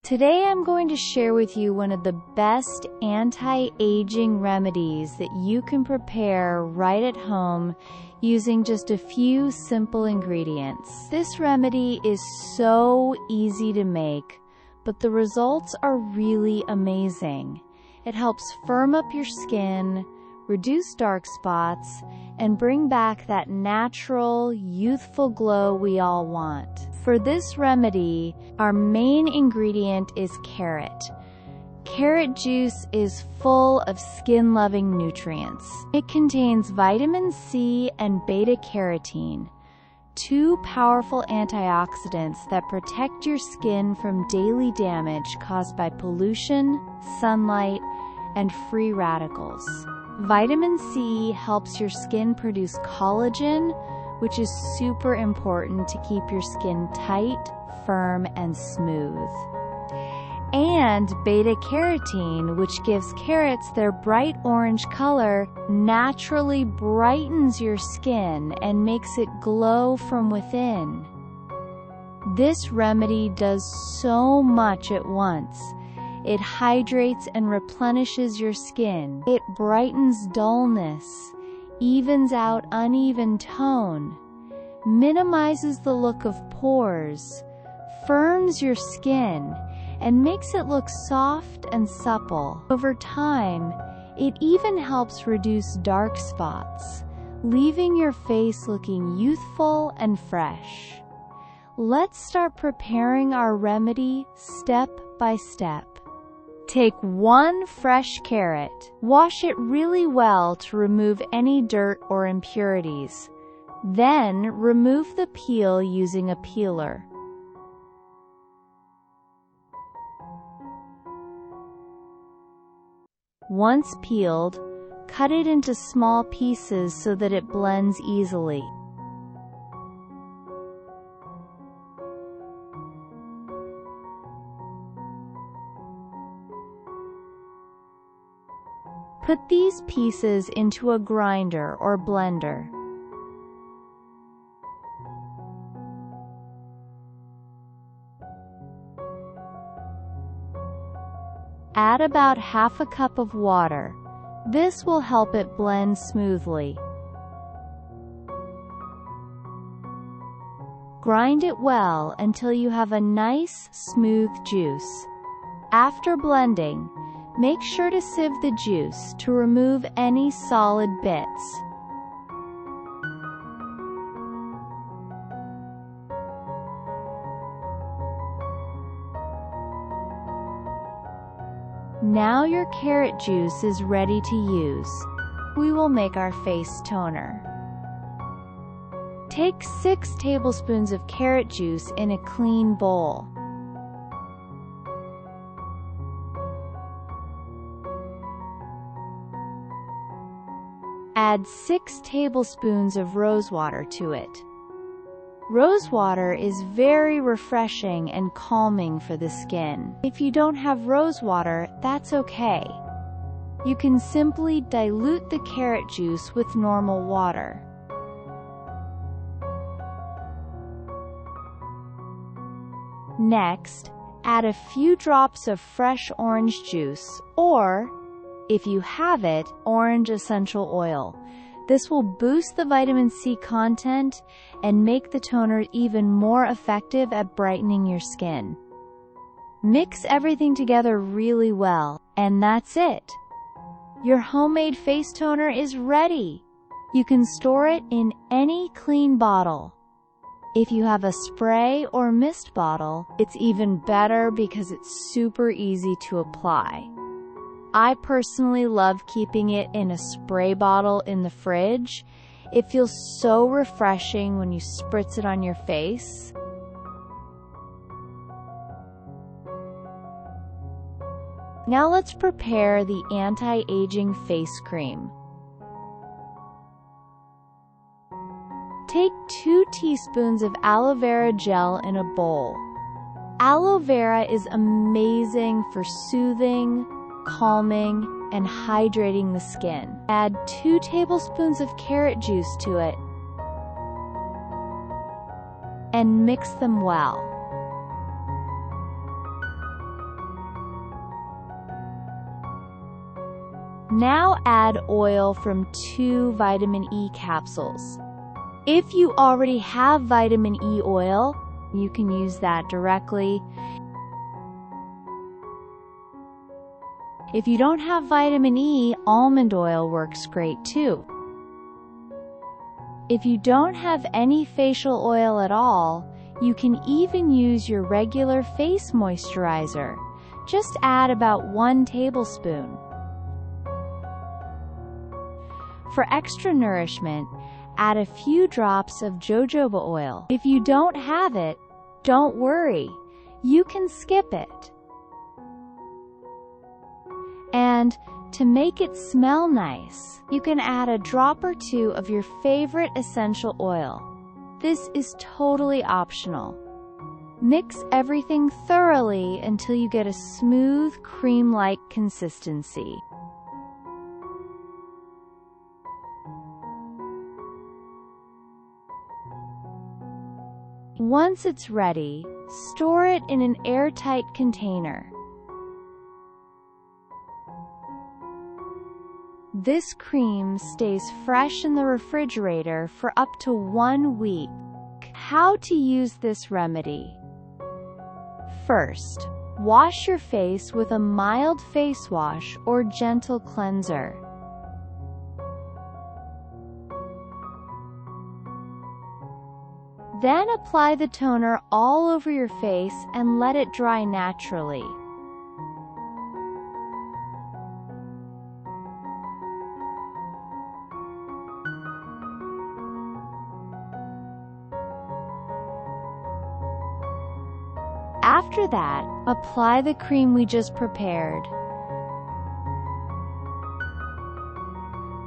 Today I'm going to share with you one of the best anti-aging remedies that you can prepare right at home using just a few simple ingredients. This remedy is so easy to make, but the results are really amazing. It helps firm up your skin, reduce dark spots, and bring back that natural, youthful glow we all want. For this remedy, our main ingredient is carrot. Carrot juice is full of skin-loving nutrients. It contains vitamin C and beta-carotene, two powerful antioxidants that protect your skin from daily damage caused by pollution, sunlight, and free radicals. Vitamin C helps your skin produce collagen, which is super important to keep your skin tight, firm, and smooth. And beta-carotene, which gives carrots their bright orange color, naturally brightens your skin and makes it glow from within. This remedy does so much at once. It hydrates and replenishes your skin. It brightens dullness, evens out uneven tone, minimizes the look of pores, firms your skin, and makes it look soft and supple. Over time, it even helps reduce dark spots, leaving your face looking youthful and fresh. Let's start preparing our remedy step by step. Take one fresh carrot. Wash it really well to remove any dirt or impurities. Then remove the peel using a peeler. Once peeled, cut it into small pieces so that it blends easily. Put these pieces into a grinder or blender. Add about half a cup of water. This will help it blend smoothly. Grind it well until you have a nice, smooth juice. After blending, make sure to sieve the juice to remove any solid bits. Now your carrot juice is ready to use. We will make our face toner. Take 6 tablespoons of carrot juice in a clean bowl. Add 6 tablespoons of rose water to it. Rose water is very refreshing and calming for the skin. If you don't have rose water, that's okay. You can simply dilute the carrot juice with normal water. Next, add a few drops of fresh orange juice, or, if you have it, orange essential oil. This will boost the vitamin C content and make the toner even more effective at brightening your skin. Mix everything together really well, and that's it. Your homemade face toner is ready. You can store it in any clean bottle. If you have a spray or mist bottle, it's even better because it's super easy to apply. I personally love keeping it in a spray bottle in the fridge. It feels so refreshing when you spritz it on your face. Now let's prepare the anti-aging face cream. Take 2 teaspoons of aloe vera gel in a bowl. Aloe vera is amazing for soothing, calming, and hydrating the skin. Add 2 tablespoons of carrot juice to it and mix them well. Now add oil from 2 vitamin E capsules. If you already have vitamin E oil, you can use that directly. If you don't have vitamin E, almond oil works great too. If you don't have any facial oil at all, you can even use your regular face moisturizer. Just add about 1 tablespoon. For extra nourishment, add a few drops of jojoba oil. If you don't have it, don't worry. You can skip it. And to make it smell nice, you can add a drop or 2 of your favorite essential oil. This is totally optional. Mix everything thoroughly until you get a smooth, cream-like consistency. Once it's ready, store it in an airtight container. This cream stays fresh in the refrigerator for up to 1 week. How to use this remedy? First, wash your face with a mild face wash or gentle cleanser. Then apply the toner all over your face and let it dry naturally. After that, apply the cream we just prepared.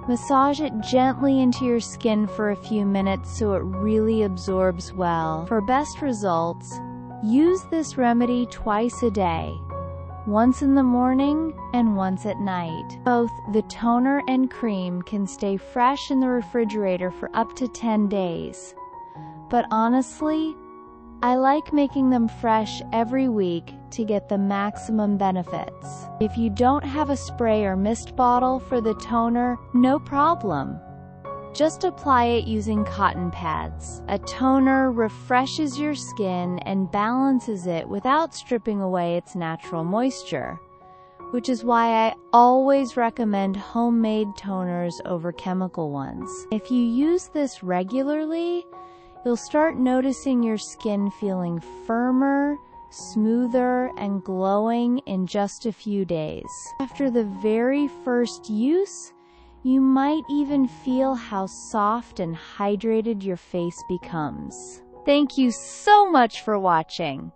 Massage it gently into your skin for a few minutes so it really absorbs well. For best results, use this remedy twice a day, once in the morning and once at night. Both the toner and cream can stay fresh in the refrigerator for up to 10 days. But honestly, I like making them fresh every week to get the maximum benefits. If you don't have a spray or mist bottle for the toner, no problem. Just apply it using cotton pads. A toner refreshes your skin and balances it without stripping away its natural moisture, which is why I always recommend homemade toners over chemical ones. If you use this regularly, you'll start noticing your skin feeling firmer, smoother, and glowing in just a few days. After the very first use, you might even feel how soft and hydrated your face becomes. Thank you so much for watching.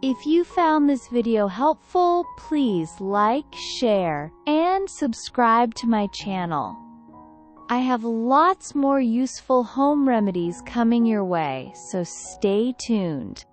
If you found this video helpful, please like, share, and subscribe to my channel. I have lots more useful home remedies coming your way, so stay tuned.